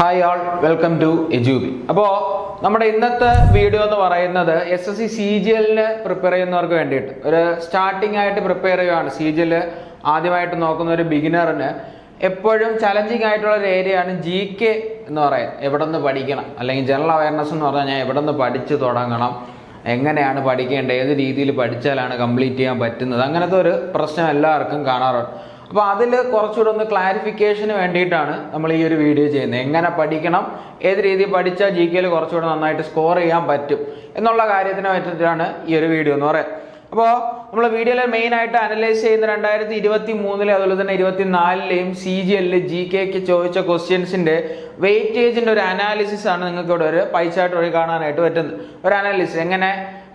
Hi all, welcome to Edubee. അപ്പോൾ നമ്മുടെ ഇന്നത്തെ വീഡിയോ എന്ന് പറയുന്നത് SSC CGL പ്രിപ്പയർ ചെയ്യുന്നവർക്ക് വേണ്ടിയിട്ട് ഒരു സ്റ്റാർട്ടിംഗ് ആയിട്ട് പ്രിപ്പയർ ചെയ്യുകയാണ്. CGL ആദ്യമായിട്ട് നോക്കുന്ന ഒരു ബിഗിനറിന് എപ്പോഴും ചലഞ്ചിങ് ആയിട്ടുള്ള ഒരു ഏരിയയാണ് GK എന്ന് പറയുന്നത്. എവിടെ നിന്ന് പഠിക്കണം, അല്ലെങ്കിൽ ജനറൽ അവയർനെസ് എന്ന് പറഞ്ഞാൽ എവിടെ നിന്ന് പഠിച്ചു തുടങ്ങണം, എങ്ങനെയാണ് പഠിക്കേണ്ടത്, ഏത് രീതിയിൽ പഠിച്ചാലാണ് കംപ്ലീറ്റ് ചെയ്യാൻ പറ്റുന്നത്, അങ്ങനത്തെ ഒരു പ്രശ്നം എല്ലാവർക്കും കാണാറുണ്ട്. അപ്പോൾ അതിൽ കുറച്ചുകൂടെ ഒന്ന് ക്ലാരിഫിക്കേഷന് വേണ്ടിയിട്ടാണ് നമ്മൾ ഈ ഒരു വീഡിയോ ചെയ്യുന്നത്. എങ്ങനെ പഠിക്കണം, ഏത് രീതിയിൽ പഠിച്ചാൽ GK കുറച്ചുകൂടെ നന്നായിട്ട് സ്കോർ ചെയ്യാൻ പറ്റും എന്നുള്ള കാര്യത്തിനെ പറ്റിയിട്ടാണ് ഈ ഒരു വീഡിയോ എന്ന് പറയുന്നത്. അപ്പോൾ നമ്മൾ വീഡിയോയിൽ മെയിനായിട്ട് അനലൈസ് ചെയ്യുന്ന 2023 അതുപോലെ തന്നെ 2024 CGL GK ചോദിച്ച ക്വസ്റ്റ്യൻസിൻ്റെ വെയിറ്റേജിൻ്റെ ഒരു അനാലിസിസ് ആണ് നിങ്ങൾക്ക് ഇവിടെ ഒരു പൈ ചാർട്ട് വഴി കാണാനായിട്ട് പറ്റുന്നത്. ഒരു അനാലിസിസ് എങ്ങനെ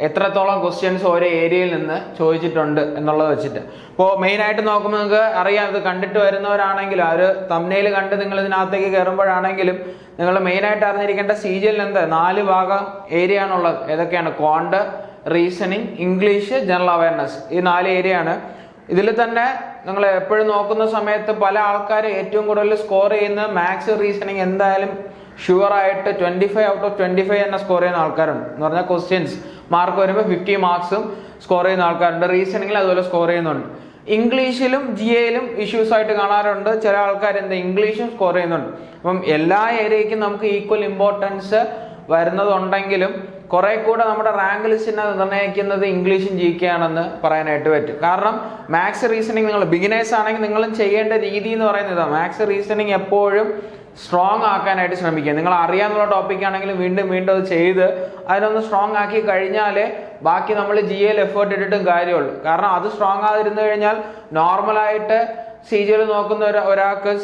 എത്രത്തോളം ക്വസ്റ്റ്യൻസ് ഓരോ ഏരിയയിൽ നിന്ന് ചോദിച്ചിട്ടുണ്ട് എന്നുള്ളത് വെച്ചിട്ട്. അപ്പോൾ മെയിനായിട്ട് നോക്കുമ്പോൾ നിങ്ങൾക്ക് അറിയാം, ഇത് കണ്ടിട്ട് വരുന്നവരാണെങ്കിലും ആ ഒരു തംബ്നെയിൽ കണ്ട് നിങ്ങൾ ഇതിനകത്തേക്ക് കയറുമ്പോഴാണെങ്കിലും നിങ്ങൾ മെയിനായിട്ട് അറിഞ്ഞിരിക്കേണ്ട CGL എന്താ 4 ഭാഗം ഏരിയ ആണുള്ളത്. ഏതൊക്കെയാണ്? Quant, reasoning, English, general awareness. ഈ 4 ഏരിയ ആണ്. ഇതിൽ തന്നെ നിങ്ങൾ എപ്പോഴും നോക്കുന്ന സമയത്ത് പല ആൾക്കാർ ഏറ്റവും കൂടുതൽ സ്കോർ ചെയ്യുന്ന മാത്സ്, റീസണിങ് എന്തായാലും ഷുവറായിട്ട് 25 ഔട്ട് ഓഫ് 25 തന്നെ സ്കോർ ചെയ്യുന്ന ആൾക്കാരുണ്ട്. എന്ന് പറഞ്ഞാൽ ക്വസ്റ്റ്യൻസ് മാർക്ക് വരുമ്പോൾ 50 മാർക്സും സ്കോർ ചെയ്യുന്ന ആൾക്കാരുണ്ട്. റീസണിങ്ങിൽ അതുപോലെ സ്കോർ ചെയ്യുന്നുണ്ട്. ഇംഗ്ലീഷിലും GAയിലും ഇഷ്യൂസ് ആയിട്ട് കാണാറുണ്ട്. ചില ആൾക്കാർ ഇംഗ്ലീഷും സ്കോർ ചെയ്യുന്നുണ്ട്. അപ്പം എല്ലാ ഏരിയയ്ക്കും നമുക്ക് ഈക്വൽ ഇമ്പോർട്ടൻസ് വരുന്നതുണ്ടെങ്കിലും കുറെ കൂടെ നമ്മുടെ റാങ്ക് ലിസ്റ്റിനെ നിർണ്ണയിക്കുന്നത് ഇംഗ്ലീഷും GK ആണെന്ന് പറയാനായിട്ട് പറ്റും. കാരണം മാത്സ്, റീസണിങ് നിങ്ങൾ ബിഗിനേഴ്സ് ആണെങ്കിൽ നിങ്ങളും ചെയ്യേണ്ട രീതി എന്ന് പറയുന്നത് മാത്സ്, റീസണിങ് എപ്പോഴും സ്ട്രോങ് ആക്കാനായിട്ട് ശ്രമിക്കുക. നിങ്ങൾ അറിയാന്നുള്ള ടോപ്പിക് ആണെങ്കിലും വീണ്ടും വീണ്ടും അത് ചെയ്ത് അതിനൊന്ന് സ്ട്രോങ് ആക്കി കഴിഞ്ഞാലേ ബാക്കി നമ്മൾ GAയിൽ എഫേർട്ട് ഇട്ടിട്ടും കാര്യമുള്ളൂ. കാരണം അത് സ്ട്രോങ് ആതിരുന്നു കഴിഞ്ഞാൽ നോർമലായിട്ട് CGL നോക്കുന്ന ഒരാൾക്ക്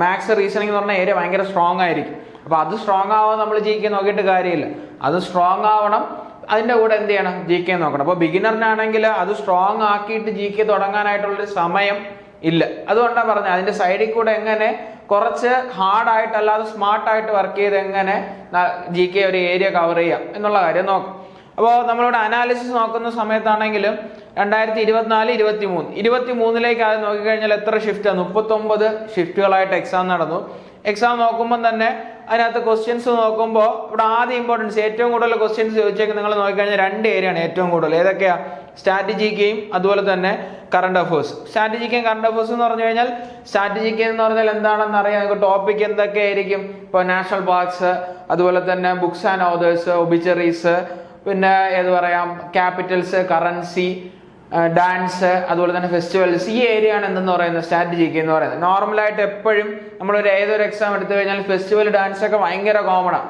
മാത്സ്, റീസണിങ് എന്ന് പറഞ്ഞ ഏരിയ ഭയങ്കര സ്ട്രോങ് ആയിരിക്കും. അപ്പോൾ അത് സ്ട്രോങ് ആവാൻ നമ്മൾ GK നോക്കിയിട്ട് കാര്യമില്ല. അത് സ്ട്രോങ് ആവണം, അതിൻ്റെ കൂടെ എന്ത് ചെയ്യണം? GK നോക്കണം. അപ്പോൾ ബിഗിനറിനാണെങ്കിൽ അത് സ്ട്രോങ് ആക്കിയിട്ട് GK തുടങ്ങാനായിട്ടുള്ളൊരു സമയം ഇല്ല. അതുകൊണ്ടാണ് പറഞ്ഞത് അതിൻ്റെ സൈഡിൽ കൂടെ എങ്ങനെ കുറച്ച് ഹാർഡായിട്ടല്ലാതെ സ്മാർട്ടായിട്ട് വർക്ക് ചെയ്ത് എങ്ങനെ GK ഒരു ഏരിയ കവർ ചെയ്യാം എന്നുള്ള കാര്യം നോക്കാം. അപ്പോൾ നമ്മളിവിടെ അനാലിസിസ് നോക്കുന്ന സമയത്താണെങ്കിലും 2024, 23 അത് നോക്കിക്കഴിഞ്ഞാൽ എത്ര ഷിഫ്റ്റാണ്? 39 ഷിഫ്റ്റുകളായിട്ട് എക്സാം നടന്നു. എക്സാം നോക്കുമ്പോൾ തന്നെ അതിനകത്ത് ക്വസ്റ്റ്യൻസ് നോക്കുമ്പോൾ ഇവിടെ ആദ്യം ഇമ്പോർട്ടൻസ് ഏറ്റവും കൂടുതൽ ക്വസ്റ്റ്യൻസ് ചോദിച്ചേക്കുന്നത് നിങ്ങൾ നോക്കിക്കഴിഞ്ഞാൽ 2 ഏരിയയാണ് ഏറ്റവും കൂടുതൽ. ഏതൊക്കെയാണ്? സ്ട്രാറ്റജിക്കയും അതുപോലെ തന്നെ കറണ്ട് അഫേഴ്സ്. സ്ട്രാറ്റജിക്കയും കറണ്ട് അഫേഴ്സ് എന്ന് പറഞ്ഞു കഴിഞ്ഞാൽ സ്ട്രാറ്റജിക്ക എന്ന് പറഞ്ഞാൽ എന്താണെന്ന് അറിയാം. നിങ്ങൾക്ക് ടോപ്പിക് എന്തൊക്കെ ആയിരിക്കും? ഇപ്പോൾ നാഷണൽ പാർക്സ്, അതുപോലെ തന്നെ ബുക്സ് ആൻഡ് ഓതേഴ്സ്, ഒബിച്ചറീസ്, പിന്നെ ഏത് പറയാം, ക്യാപിറ്റൽസ്, കറൻസി, ഡാൻസ്, അതുപോലെ തന്നെ ഫെസ്റ്റിവൽസ്. ഈ ഏരിയ ആണ് എന്തെന്ന് പറയുന്നത് സ്ട്രാറ്റജിക്ക് എന്ന് പറയുന്നത്. നോർമലായിട്ട് എപ്പോഴും നമ്മളൊരു ഏതൊരു എക്സാം എടുത്തു കഴിഞ്ഞാൽ ഫെസ്റ്റിവൽ, ഡാൻസ് ഒക്കെ ഭയങ്കര കോമണാണ്.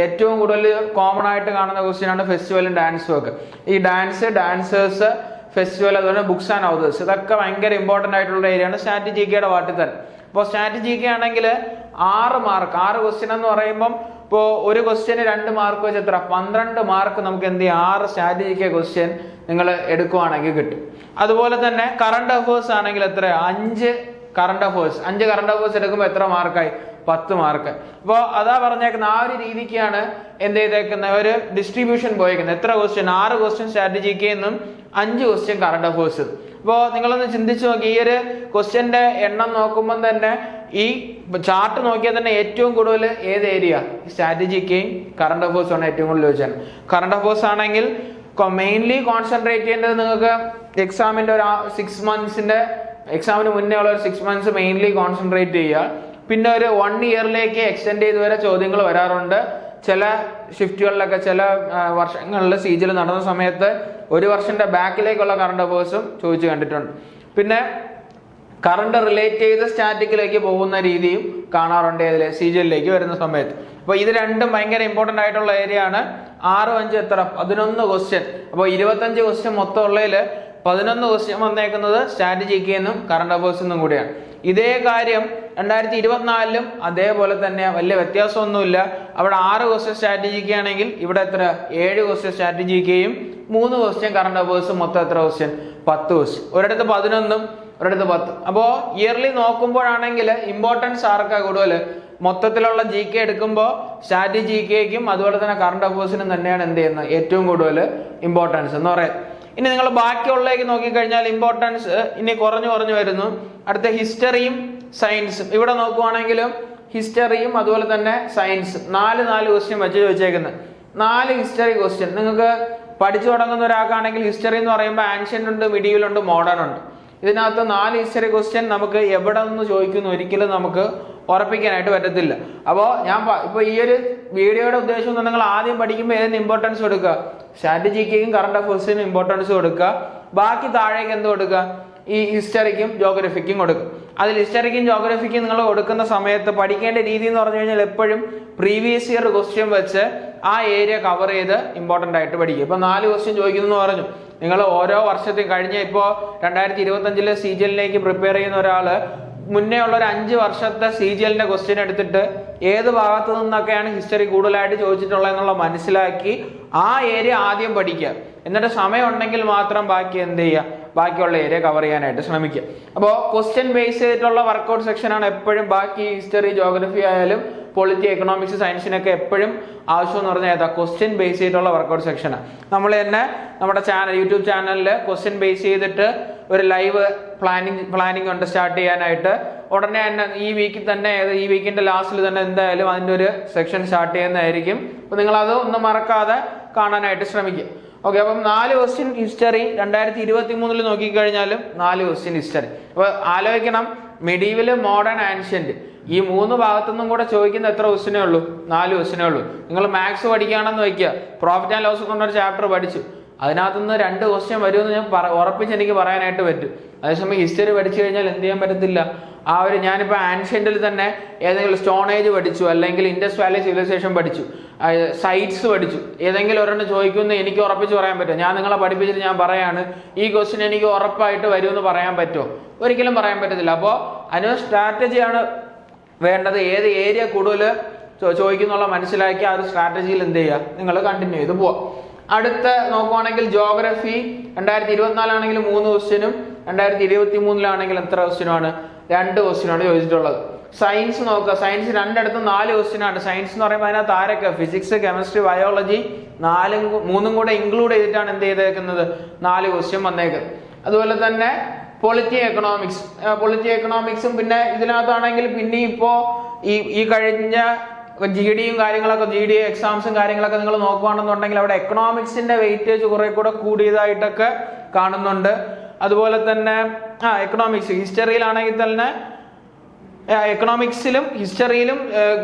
ഏറ്റവും കൂടുതൽ കോമൺ ആയിട്ട് കാണുന്ന ക്വസ്റ്റ്യൻ ആണ് ഫെസ്റ്റിവലും ഡാൻസും ഒക്കെ. ഈ ഡാൻസ്, ഡാൻസേഴ്സ്, ഫെസ്റ്റിവൽ, അതുപോലെ ബുക്സ് ആൻഡ് ഓതേഴ്സ്, ഇതൊക്കെ ഭയങ്കര ഇമ്പോർട്ടൻ്റ് ആയിട്ടുള്ള ഏരിയയാണ് സ്ട്രാറ്റജിക്കയുടെ പാട്ടിൽ തന്നെ. ഇപ്പോൾ സ്ട്രാറ്റജിക്ക ആണെങ്കിൽ 6 മാർക്ക് 6 ക്വസ്റ്റ്യൻ എന്ന് പറയുമ്പം ഇപ്പോൾ ഒരു ക്വസ്റ്റ്യന് 2 മാർക്ക് വെച്ച് എത്ര 12 മാർക്ക് നമുക്ക് എന്ത് ചെയ്യും? 6 സ്ട്രാറ്റജിക്ക ക്വസ്റ്റ്യൻ നിങ്ങൾ എടുക്കുവാണെങ്കിൽ കിട്ടും. അതുപോലെ തന്നെ കറണ്ട് അഫേഴ്സ് ആണെങ്കിൽ എത്ര? 5 കറണ്ട് അഫേഴ്സ് എടുക്കുമ്പോൾ എത്ര മാർക്കായി? 10 മാർക്ക്. അപ്പോൾ അതാ പറഞ്ഞേക്കുന്ന ആ ഒരു രീതിക്കാണ് എന്ത് ചെയ്തേക്കുന്ന ഒരു ഡിസ്ട്രിബ്യൂഷൻ പോയേക്കുന്നത്. എത്ര ക്വസ്റ്റ്യൻ? 6 ക്വസ്റ്റ്യൻ സ്ട്രാറ്റജിക്കെന്നും 5 ക്വസ്റ്റ്യൻ കറണ്ട് അഫേഴ്സ്. അപ്പോൾ നിങ്ങളൊന്ന് ചിന്തിച്ചു നോക്കി, ഈ ഒരു ക്വസ്റ്റ്യന്റെ എണ്ണം നോക്കുമ്പോൾ തന്നെ ഈ ചാർട്ട് നോക്കിയാൽ തന്നെ ഏറ്റവും കൂടുതൽ ഏത് ഏരിയ? സ്ട്രാറ്റജിക്കയും കറണ്ട് അഫേഴ്സും ആണ് ഏറ്റവും കൂടുതൽ ചോദിച്ചാൽ. കറണ്ട് അഫേഴ്സ് ആണെങ്കിൽ മെയിൻലി കോൺസെൻട്രേറ്റ് ചെയ്യേണ്ടത് നിങ്ങൾക്ക് എക്സാമിന്റെ ഒരു 6 മന്ത്സിന്റെ എക്സാമിന് മുന്നേ ഉള്ള ഒരു 6 മന്ത്സ് മെയിൻലി കോൺസെൻട്രേറ്റ് ചെയ്യുക. പിന്നെ ഒരു 1 ഇയറിലേക്ക് എക്സ്റ്റെൻഡ് ചെയ്ത് വരെ ചോദ്യങ്ങൾ വരാറുണ്ട്. ചില ഷിഫ്റ്റുകളിലൊക്കെ ചില വർഷങ്ങളിൽ CGL നടന്ന സമയത്ത് 1 വർഷത്തിന്റെ ബാക്കിലേക്കുള്ള കറണ്ട് അഫേഴ്സും ചോദിച്ചു കണ്ടിട്ടുണ്ട്. പിന്നെ കറണ്ട് റിലേറ്റ് ചെയ്ത് സ്റ്റാറ്റിക്കിലേക്ക് പോകുന്ന രീതിയും കാണാറുണ്ട് ഇതിൽ CGLിലേക്ക് വരുന്ന സമയത്ത്. അപ്പോൾ ഇത് രണ്ടും ഭയങ്കര ഇമ്പോർട്ടൻ്റ് ആയിട്ടുള്ള ഏരിയ ആണ്. 6, 5 എത്ര? 11 ക്വസ്റ്റ്യൻ. അപ്പോൾ 25 ക്വസ്റ്റ്യൻ മൊത്തം ഉള്ളതിൽ 11 ക്വസ്റ്റ്യൻ വന്നേക്കുന്നത് സ്ട്രാറ്റജിക്കെന്നും കറണ്ട് അഫേഴ്സിന്നും കൂടിയാണ്. ഇതേ കാര്യം 2024 അതേപോലെ തന്നെ വലിയ വ്യത്യാസമൊന്നുമില്ല. അവിടെ 6 ക്വസ്റ്റ്യൻ സ്ട്രാറ്റജിക്ക ആണെങ്കിൽ ഇവിടെ എത്ര? 7 ക്വസ്റ്റ്യൻ സ്ട്രാറ്റജിക്കയും 3 ക്വസ്റ്റ്യൻ കറണ്ട് അഫേഴ്സും. മൊത്തം എത്ര ക്വസ്റ്റ്യൻ? 10 ക്വസ്റ്റ്യൻ. ഒരിടത്ത് 11ഉം ഒരിടത്ത് 10. അപ്പോൾ ഇയർലി നോക്കുമ്പോഴാണെങ്കിൽ ഇമ്പോർട്ടൻസ് ആർക്കാ കൂടുതൽ? മൊത്തത്തിലുള്ള GK എടുക്കുമ്പോൾ സ്ട്രാറ്റജിക്കും അതുപോലെ തന്നെ കറണ്ട് അഫേഴ്സിനും തന്നെയാണ് എന്ത് ചെയ്യുന്നത് ഏറ്റവും കൂടുതൽ ഇമ്പോർട്ടൻസ് എന്ന് പറയുന്നത്. ഇനി നിങ്ങൾ ബാക്കിയുള്ളതിലേക്ക് നോക്കിക്കഴിഞ്ഞാൽ ഇമ്പോർട്ടൻസ് ഇനി കുറഞ്ഞു വരുന്നു. അടുത്ത ഹിസ്റ്ററിയും സയൻസും. ഇവിടെ നോക്കുവാണെങ്കിലും ഹിസ്റ്ററിയും അതുപോലെ തന്നെ സയൻസ് 4 ക്വസ്റ്റ്യൻ വെച്ച് ചോദിച്ചേക്കുന്നത്. 4 ഹിസ്റ്ററി ക്വസ്റ്റ്യൻ. നിങ്ങൾക്ക് പഠിച്ചു തുടങ്ങുന്ന ഒരാൾക്കാണെങ്കിൽ ഹിസ്റ്ററി എന്ന് പറയുമ്പോൾ ആൻഷ്യന്റ് ഉണ്ട്, മിഡീവൽ ഉണ്ട്, മോഡേൺ ഉണ്ട്. ഇതിനകത്ത് 4 ഹിസ്റ്ററി ക്വസ്റ്റ്യൻ നമുക്ക് എവിടെ നിന്ന് ചോദിക്കുന്നു ഒരിക്കലും നമുക്ക് ഉറപ്പിക്കാനായിട്ട് പറ്റത്തില്ല. അപ്പോൾ ഇപ്പോൾ ഈ ഒരു വീഡിയോയുടെ ഉദ്ദേശം എന്ന് നിങ്ങൾ ആദ്യം പഠിക്കുമ്പോൾ ഏതിന് ഇമ്പോർട്ടൻസ് കൊടുക്കുക? സ്ട്രാറ്റജിക്കും കറണ്ട് അഫയേഴ്സിനും ഇമ്പോർട്ടൻസ് കൊടുക്കുക. ബാക്കി താഴേക്ക് എന്ത് കൊടുക്കുക? ഈ ഹിസ്റ്ററിക്കും ജോഗ്രഫിക്കും കൊടുക്കും. അതിൽ ഹിസ്റ്ററിക്കും ജോഗ്രഫിക്കും നിങ്ങൾ കൊടുക്കുന്ന സമയത്ത് പഠിക്കേണ്ട രീതി എന്ന് പറഞ്ഞു കഴിഞ്ഞാൽ എപ്പോഴും പ്രീവിയസ് ഇയർ ക്വസ്റ്റ്യൻ വെച്ച് ആ ഏരിയ കവർ ചെയ്ത് ഇമ്പോർട്ടൻ്റ് ആയിട്ട് പഠിക്കുക. ഇപ്പൊ 4 ക്വസ്റ്റ്യൻ ചോദിക്കുന്നു പറഞ്ഞു. നിങ്ങൾ ഓരോ വർഷത്തെയും കഴിഞ്ഞ ഇപ്പോൾ 2025 CGL-ലേക്ക് പ്രിപ്പയർ ചെയ്യുന്ന ഒരാള് മുന്നേ ഉള്ള ഒരു 5 വർഷത്തെ CGL-ന്റെ ക്വസ്റ്റ്യൻ എടുത്തിട്ട് ഏത് ഭാഗത്തു നിന്നൊക്കെയാണ് ഹിസ്റ്ററി കൂടുതലായിട്ട് ചോദിച്ചിട്ടുള്ളത് എന്നുള്ള മനസ്സിലാക്കി ആ ഏരിയ ആദ്യം പഠിക്കുക. എന്നിട്ട് സമയം ഉണ്ടെങ്കിൽ മാത്രം ബാക്കി എന്ത് ചെയ്യുക? ബാക്കിയുള്ള ഏരിയ കവർ ചെയ്യാനായിട്ട് ശ്രമിക്കുക. അപ്പോൾ ക്വസ്റ്റ്യൻ ബേസ് ചെയ്തിട്ടുള്ള വർക്കൗട്ട് സെക്ഷനാണ് എപ്പോഴും ബാക്കി ഹിസ്റ്ററി, ജോഗ്രഫി ആയാലും പൊളിറ്റി, എക്കണോമിക്സ്, സയൻസിനൊക്കെ എപ്പോഴും ആവശ്യം എന്ന് പറഞ്ഞാൽ ഏതാ? ക്വസ്റ്റ്യൻ ബേസ് ചെയ്തിട്ടുള്ള വർക്കൗട്ട് സെക്ഷനാണ്. നമ്മൾ തന്നെ നമ്മുടെ യൂട്യൂബ് ചാനലിൽ ക്വസ്റ്റ്യൻ ബേസ് ചെയ്തിട്ട് ഒരു ലൈവ് പ്ലാനിങ് ഉണ്ട് സ്റ്റാർട്ട് ചെയ്യാനായിട്ട്. ഉടനെ തന്നെ ഈ വീക്കിന്റെ ലാസ്റ്റിൽ തന്നെ എന്തായാലും അതിൻ്റെ ഒരു സെക്ഷൻ സ്റ്റാർട്ട് ചെയ്യുന്നതായിരിക്കും. അപ്പോൾ നിങ്ങളത് ഒന്നും മറക്കാതെ കാണാനായിട്ട് ശ്രമിക്കുക. ഓക്കെ, അപ്പം 4 ക്വസ്റ്റ്യൻ ഹിസ്റ്ററി 2023 നോക്കിക്കഴിഞ്ഞാലും 4 ക്വസ്റ്റ്യൻ ഹിസ്റ്ററി. അപ്പോൾ ആലോചിക്കണം, മിഡീവൽ, മോഡേൺ, ആൻഷ്യന്റ് ഈ 3 ഭാഗത്തുനിന്നും കൂടെ ചോദിക്കുന്ന എത്ര ക്വസ്റ്റ്യനേ ഉള്ളൂ? 4 ക്വസ്റ്റ്യനേ ഉള്ളൂ. നിങ്ങൾ മാത്സ് പഠിക്കുകയാണെന്ന് വയ്ക്കുക, പ്രോഫിറ്റ് ആൻഡ് ലോസ് കൊണ്ടൊരു ചാപ്റ്റർ പഠിച്ചു, അതിനകത്തുനിന്ന് 2 ക്വസ്റ്റ്യൻ വരുമെന്ന് ഞാൻ ഉറപ്പിച്ച് എനിക്ക് പറയാനായിട്ട് പറ്റും. അതേസമയം ഹിസ്റ്ററി പഠിച്ചു കഴിഞ്ഞാൽ എന്ത് ചെയ്യാൻ പറ്റത്തില്ല. ഞാനിപ്പോൾ ആൻഷ്യന്റിൽ തന്നെ ഏതെങ്കിലും സ്റ്റോൺ ഏജ് പഠിച്ചു, അല്ലെങ്കിൽ ഇൻഡസ് വാലി സിവിലൈസേഷൻ പഠിച്ചു, സൈറ്റ്സ് പഠിച്ചു, ഏതെങ്കിലും ഒരെണ്ണം ചോദിക്കുമെന്ന് എനിക്ക് ഉറപ്പിച്ച് പറയാൻ പറ്റുമോ? ഞാൻ നിങ്ങളെ പഠിപ്പിച്ചിട്ട് ഞാൻ പറയാണ് ഈ ക്വസ്റ്റ്യൻ എനിക്ക് ഉറപ്പായിട്ട് വരുമെന്ന് പറയാൻ പറ്റുമോ? ഒരിക്കലും പറയാൻ പറ്റത്തില്ല. അപ്പോൾ അതിന് സ്ട്രാറ്റജിയാണ് വേണ്ടത്. ഏത് ഏരിയ കൂടുതൽ ചോദിക്കുന്നുള്ള മനസ്സിലാക്കി ആ ഒരു സ്ട്രാറ്റജിയിൽ എന്ത് ചെയ്യുക? നിങ്ങൾ കണ്ടിന്യൂ ചെയ്ത് പോവാം. അടുത്ത നോക്കുവാണെങ്കിൽ ജോഗ്രഫി 2024 ആണെങ്കിൽ 3 ക്വസ്റ്റ്യനും 2023 എത്ര ക്വസ്റ്റ്യനാണ്? 2 ക്വസ്റ്റ്യനാണ് ചോദിച്ചിട്ടുള്ളത്. സയൻസ് നോക്കുക, സയൻസ് 2 4 ക്വസ്റ്റ്യനാണ്. സയൻസ് എന്ന് പറയുമ്പോൾ അതിനകത്ത് ആരൊക്കെ? ഫിസിക്സ്, കെമിസ്ട്രി, ബയോളജി 3 കൂടെ ഇൻക്ലൂഡ് ചെയ്തിട്ടാണ് എന്ത് ചെയ്തേക്കുന്നത്? 4 ക്വസ്റ്റ്യൻ വന്നേക്കുന്നത്. അതുപോലെ തന്നെ പൊളിറ്റി എക്കണോമിക്സും പിന്നെ ഇതിനകത്താണെങ്കിൽ പിന്നെ ഇപ്പോൾ ഈ കഴിഞ്ഞ GD-യും കാര്യങ്ങളൊക്കെ, GD എക്സാംസും കാര്യങ്ങളൊക്കെ നിങ്ങൾ നോക്കുകയാണെന്നുണ്ടെങ്കിൽ അവിടെ എക്കണോമിക്സിന്റെ വെയിറ്റേജ് കുറെ കൂടെ കൂടിയതായിട്ടൊക്കെ കാണുന്നുണ്ട്. അതുപോലെ തന്നെ എക്കണോമിക്സ് ഹിസ്റ്ററിയിലാണെങ്കിൽ തന്നെ എക്കണോമിക്സിലും ഹിസ്റ്ററിയിലും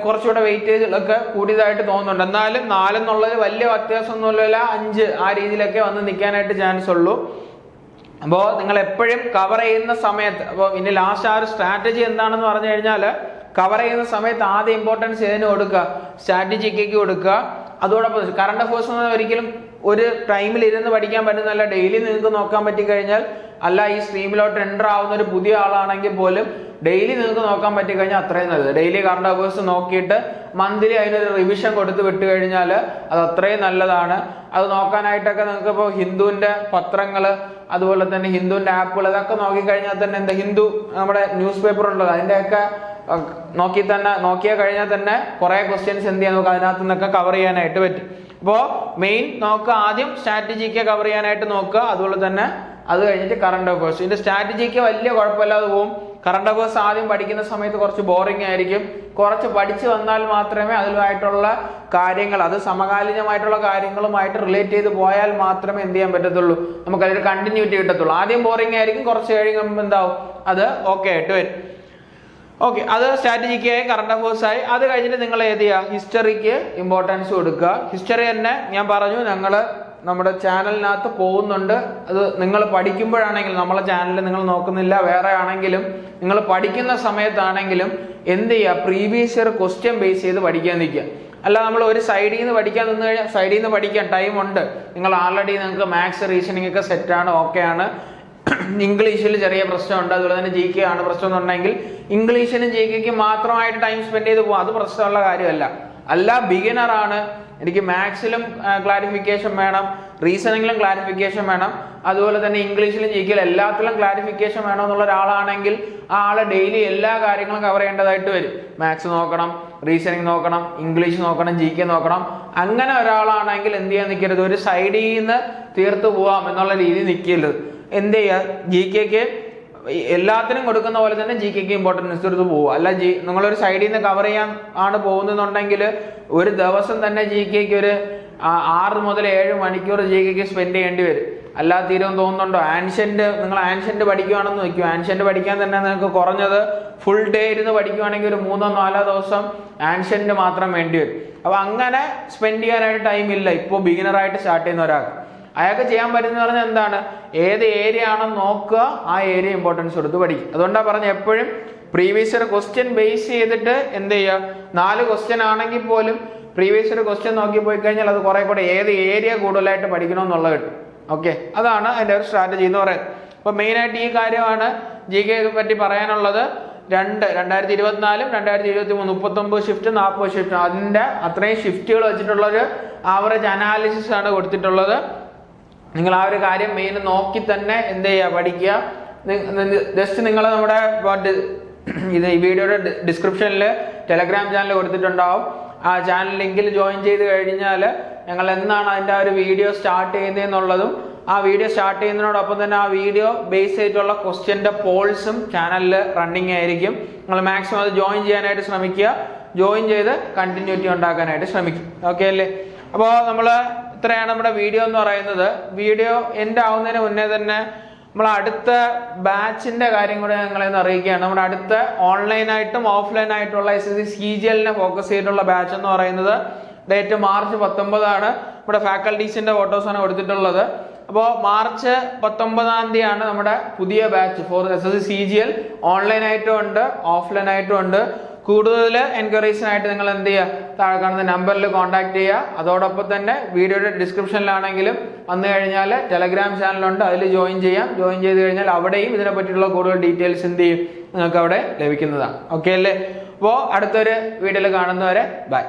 കുറച്ചുകൂടെ വെയിറ്റേജിലൊക്കെ കൂടിയതായിട്ട് തോന്നുന്നുണ്ട്. എന്നാലും 4 എന്നുള്ളത് വലിയ വ്യത്യാസമൊന്നുമില്ല, 5 ആ രീതിയിലൊക്കെ വന്ന് നിൽക്കാനായിട്ട് ചാൻസ് ഉള്ളൂ. അപ്പോൾ നിങ്ങൾ എപ്പോഴും കവർ ചെയ്യുന്ന സമയത്ത്, അപ്പോൾ ഇനി ലാസ്റ്റ് ആ ഒരു സ്ട്രാറ്റജി എന്താണെന്ന് പറഞ്ഞു കഴിഞ്ഞാൽ, കവർ ചെയ്യുന്ന സമയത്ത് ആദ്യം ഇമ്പോർട്ടൻസ് ഏതിന് കൊടുക്കുക? സ്ട്രാറ്റജിക്ക് കൊടുക്കുക. അതോടൊപ്പം കറണ്ട് അഫയേഴ്സ് ഒരിക്കലും ഒരു ടൈമിൽ ഇരുന്ന് പഠിക്കാൻ പറ്റുന്നതല്ല. ഡെയിലി നിങ്ങൾക്ക് നോക്കാൻ പറ്റിക്കഴിഞ്ഞാൽ, അല്ല ഈ സ്ട്രീമിലോട്ട് എൻ്റർ ആവുന്ന ഒരു പുതിയ ആളാണെങ്കിൽ പോലും ഡെയിലി നിങ്ങൾക്ക് നോക്കാൻ പറ്റിക്കഴിഞ്ഞാൽ അത്രയും നല്ലത്. ഡെയിലി കറണ്ട് അഫയേഴ്സ് നോക്കിയിട്ട് മന്ത്ലി അതിനൊരു റിവിഷൻ കൊടുത്ത് വിട്ട് കഴിഞ്ഞാൽ അത് അത്രയും നല്ലതാണ്. അത് നോക്കാനായിട്ടൊക്കെ നിങ്ങൾക്ക് ഇപ്പോൾ ഹിന്ദുവിൻ്റെ പത്രങ്ങൾ, അതുപോലെ തന്നെ ഹിന്ദുവിൻ്റെ ആപ്പുകൾ, ഇതൊക്കെ നോക്കിക്കഴിഞ്ഞാൽ തന്നെ ഹിന്ദു നമ്മുടെ ന്യൂസ് പേപ്പർ ഉള്ളത്, അതിൻ്റെയൊക്കെ നോക്കിയാൽ കഴിഞ്ഞാൽ തന്നെ കുറെ ക്വസ്റ്റ്യൻസ് എന്ത് ചെയ്യാൻ നോക്കുക, അതിനകത്ത് നിന്നൊക്കെ കവർ ചെയ്യാനായിട്ട് പറ്റും. അപ്പോൾ മെയിൻ നോക്കുക, ആദ്യം സ്ട്രാറ്റജിക്ക് കവർ ചെയ്യാനായിട്ട് നോക്കുക. അതുപോലെ തന്നെ അത് കഴിഞ്ഞിട്ട് കറണ്ട് അഫയേഴ്സ്. ഇതിന്റെ സ്ട്രാറ്റജിക്ക് വലിയ കുഴപ്പമില്ലാതെ പോകും. കറണ്ട് അഫയേഴ്സ് ആദ്യം പഠിക്കുന്ന സമയത്ത് കുറച്ച് ബോറിംഗ് ആയിരിക്കും. കുറച്ച് പഠിച്ചു വന്നാൽ മാത്രമേ അതിലുമായിട്ടുള്ള കാര്യങ്ങൾ, അത് സമകാലീനമായിട്ടുള്ള കാര്യങ്ങളുമായിട്ട് റിലേറ്റ് ചെയ്ത് പോയാൽ മാത്രമേ എന്ത് ചെയ്യാൻ പറ്റത്തുള്ളൂ, നമുക്ക് അതിൽ കണ്ടിന്യൂറ്റി കിട്ടത്തുള്ളൂ. ആദ്യം ബോറിംഗ് ആയിരിക്കും, കുറച്ച് കഴിയുമ്പോൾ എന്താവും, അത് ഓക്കെ ആയിട്ട് വരും. ഓക്കെ, അത് സ്ട്രാറ്റജിക്കായി, കറണ്ട് അഫയേഴ്സ് ആയി. അത് കഴിഞ്ഞിട്ട് നിങ്ങൾ ഏത് ചെയ്യുക? ഹിസ്റ്ററിക്ക് ഇമ്പോർട്ടൻസ് കൊടുക്കുക. ഹിസ്റ്ററി തന്നെ ഞാൻ പറഞ്ഞു, ഞങ്ങൾ നമ്മുടെ ചാനലിനകത്ത് പോകുന്നുണ്ട്. അത് നിങ്ങൾ പഠിക്കുമ്പോഴാണെങ്കിലും, നമ്മളെ ചാനലിൽ നിങ്ങൾ നോക്കുന്നില്ല, വേറെ ആണെങ്കിലും നിങ്ങൾ പഠിക്കുന്ന സമയത്താണെങ്കിലും എന്ത് ചെയ്യുക? പ്രീവിയസ് ഇയർ ക്വസ്റ്റ്യൻ ബേസ് ചെയ്ത് പഠിക്കാൻ നിൽക്കുക. അല്ല നമ്മൾ ഒരു സൈഡിൽ നിന്ന് പഠിക്കാൻ നിന്ന് കഴിഞ്ഞാൽ, സൈഡിൽ നിന്ന് പഠിക്കാൻ ടൈമുണ്ട്, നിങ്ങൾ ആൾറെഡി നിങ്ങൾക്ക് മാത്സ്, റീസണിംഗ് ഒക്കെ സെറ്റാണ്, ഓക്കെയാണ്. ഇംഗ്ലീഷിൽ ചെറിയ പ്രശ്നമുണ്ട്, അതുപോലെ തന്നെ GK ആണ് പ്രശ്നം എന്നുണ്ടെങ്കിൽ ഇംഗ്ലീഷിനും GKയ്ക്കും മാത്രമായിട്ട് ടൈം സ്പെൻഡ് ചെയ്ത് പോകും. അത് പ്രശ്നമുള്ള കാര്യമല്ല. അല്ല ബിഗിനർ ആണ്, എനിക്ക് മാത്സിലും ക്ലാരിഫിക്കേഷൻ വേണം, റീസണിങ്ങിലും ക്ലാരിഫിക്കേഷൻ വേണം, അതുപോലെ തന്നെ ഇംഗ്ലീഷിലും GKയിലും എല്ലാത്തിലും ക്ലാരിഫിക്കേഷൻ വേണം എന്നുള്ള ഒരാളാണെങ്കിൽ ആ ആള് ഡെയിലി എല്ലാ കാര്യങ്ങളും കവർ ചെയ്യേണ്ടതായിട്ട് വരും. മാത്സ് നോക്കണം, റീസണിങ് നോക്കണം, ഇംഗ്ലീഷ് നോക്കണം, GK നോക്കണം. അങ്ങനെ ഒരാളാണെങ്കിൽ എന്ത് ചെയ്യാൻ നിൽക്കരുത്, ഒരു സൈഡിൽ നിന്ന് തീർത്ത് പോവാം എന്നുള്ള രീതി നിൽക്കരുത്. എന്ത് ചെയ്യുക? GKക്ക് എല്ലാത്തിനും കൊടുക്കുന്ന പോലെ തന്നെ ജി കെക്ക് ഇമ്പോർട്ടൻസ് എടുത്ത് പോകും. അല്ല നിങ്ങളൊരു സൈഡിൽ നിന്ന് കവർ ചെയ്യാൻ ആണ് പോകുന്നുണ്ടെങ്കിൽ ഒരു ദിവസം തന്നെ ജി കെക്ക് ഒരു 6 മുതൽ 7 മണിക്കൂർ ജി കെക്ക് സ്പെൻഡ് ചെയ്യേണ്ടി വരും. അല്ലാതെ തീരും തോന്നുന്നുണ്ടോ? നിങ്ങൾ ആൻഷ്യന്റ് പഠിക്കുകയാണെന്ന് വെക്കും. ആൻഷ്യന്റ് പഠിക്കാൻ തന്നെ നിങ്ങൾക്ക് കുറഞ്ഞത് ഫുൾ ഡേ ഇരുന്ന് പഠിക്കുവാണെങ്കിൽ ഒരു 3-4 ദിവസം ആൻഷ്യന്റ് മാത്രം വേണ്ടി വരും. അപ്പൊ അങ്ങനെ സ്പെൻഡ് ചെയ്യാനായിട്ട് ടൈം ഇല്ല ഇപ്പോൾ ബിഗിനറായിട്ട് സ്റ്റാർട്ട് ചെയ്യുന്ന ഒരാൾക്ക്. അയാൾക്ക് ചെയ്യാൻ പറ്റുന്ന പറഞ്ഞാൽ എന്താണ്, ഏത് ഏരിയ ആണെന്ന് നോക്കുക, ആ ഏരിയ ഇമ്പോർട്ടൻസ് കൊടുത്ത് പഠിക്കും. അതുകൊണ്ടാണ് പറഞ്ഞ എപ്പോഴും പ്രീവിയസ് ഇയർ ക്വസ്റ്റ്യൻ ബേസ് ചെയ്തിട്ട് എന്ത് ചെയ്യുക, 4 ക്വസ്റ്റ്യൻ ആണെങ്കിൽ പോലും പ്രീവിയസ് ഇയർ ക്വസ്റ്റ്യൻ നോക്കി പോയി കഴിഞ്ഞാൽ അത് കുറെ കൂടെ ഏത് ഏരിയ കൂടുതലായിട്ട് പഠിക്കണമെന്നുള്ളത് കിട്ടും. ഓക്കെ, അതാണ് അതിൻ്റെ ഒരു സ്ട്രാറ്റജി എന്ന് പറയുന്നത്. അപ്പൊ മെയിൻ ആയിട്ട് ഈ കാര്യമാണ് ജി കെ പറ്റി പറയാനുള്ളത്. 2024 2023 39 ഷിഫ്റ്റ് 40 ഷിഫ്റ്റ് അതിന്റെ അത്രയും ഷിഫ്റ്റുകൾ വെച്ചിട്ടുള്ള ഒരു ആവറേജ് അനാലിസിസ് ആണ് കൊടുത്തിട്ടുള്ളത്. നിങ്ങൾ ആ ഒരു കാര്യം മെയിൻ നോക്കി തന്നെ എന്ത് ചെയ്യുക, പഠിക്കുക. ജസ്റ്റ് നിങ്ങൾ നമ്മുടെ ഇത് ഈ വീഡിയോയുടെ ഡിസ്ക്രിപ്ഷനിൽ ടെലഗ്രാം ചാനൽ കൊടുത്തിട്ടുണ്ടാവും. ആ ചാനൽ ലിങ്കിൽ ജോയിൻ ചെയ്ത് കഴിഞ്ഞാൽ ഞങ്ങൾ എന്നാണ് അതിൻ്റെ ആ ഒരു വീഡിയോ സ്റ്റാർട്ട് ചെയ്യുന്നതെന്നുള്ളതും ആ വീഡിയോ സ്റ്റാർട്ട് ചെയ്യുന്നതിനോടൊപ്പം തന്നെ ആ വീഡിയോ ബേസ് ചെയ്തിട്ടുള്ള ക്വസ്റ്റ്യൻ്റെ പോൾസും ചാനലിൽ റണ്ണിങ് ആയിരിക്കും. നിങ്ങൾ മാക്സിമം അത് ജോയിൻ ചെയ്യാനായിട്ട് ശ്രമിക്കുക. ജോയിൻ ചെയ്ത് കണ്ടിന്യൂറ്റി ഉണ്ടാക്കാനായിട്ട് ശ്രമിക്കും. ഓക്കെ അല്ലേ? അപ്പോൾ നമ്മൾ ഇത്രയാണ് നമ്മുടെ വീഡിയോ എന്ന് പറയുന്നത്. വീഡിയോ എൻഡ് ആവുന്നതിന് മുന്നേ തന്നെ നമ്മൾ അടുത്ത ബാച്ചിന്റെ കാര്യം കൂടെ ഞങ്ങളെ അറിയിക്കുകയാണ്. നമ്മുടെ അടുത്ത ഓൺലൈനായിട്ടും ഓഫ്ലൈൻ ആയിട്ടുള്ള SSC CGL ഫോക്കസ് ചെയ്തിട്ടുള്ള ബാച്ച് എന്ന് പറയുന്നത് ഡേറ്റ് മാർച്ച് 19 ആണ്. നമ്മുടെ ഫാക്കൽറ്റീസിന്റെ ഫോട്ടോസാണ് കൊടുത്തിട്ടുള്ളത്. അപ്പോൾ മാർച്ച് 19-ാം തീയതിയാണ് നമ്മുടെ പുതിയ ബാച്ച് ഫോർ SSC CGL. ഓൺലൈനായിട്ടും ഉണ്ട്, ഓഫ്ലൈൻ ആയിട്ടും ഉണ്ട്. കൂടുതൽ എൻക്വയറീസിനായിട്ട് നിങ്ങൾ എന്ത് ചെയ്യുക, താഴെ കാണുന്ന നമ്പറിൽ കോൺടാക്ട് ചെയ്യുക. അതോടൊപ്പം തന്നെ വീഡിയോയുടെ ഡിസ്ക്രിപ്ഷനിലാണെങ്കിലും വന്നു കഴിഞ്ഞാൽ ടെലഗ്രാം ചാനലുണ്ട്, അതിൽ ജോയിൻ ചെയ്യാം. ജോയിൻ ചെയ്ത് കഴിഞ്ഞാൽ അവിടെയും ഇതിനെ പറ്റിയിട്ടുള്ള കൂടുതൽ ഡീറ്റെയിൽസ് എന്ത് ചെയ്യും, നിങ്ങൾക്ക് അവിടെ ലഭിക്കുന്നതാണ്. ഓക്കെ അല്ലേ? അപ്പോൾ അടുത്തൊരു വീഡിയോയിൽ കാണുന്നവരെ ബൈ.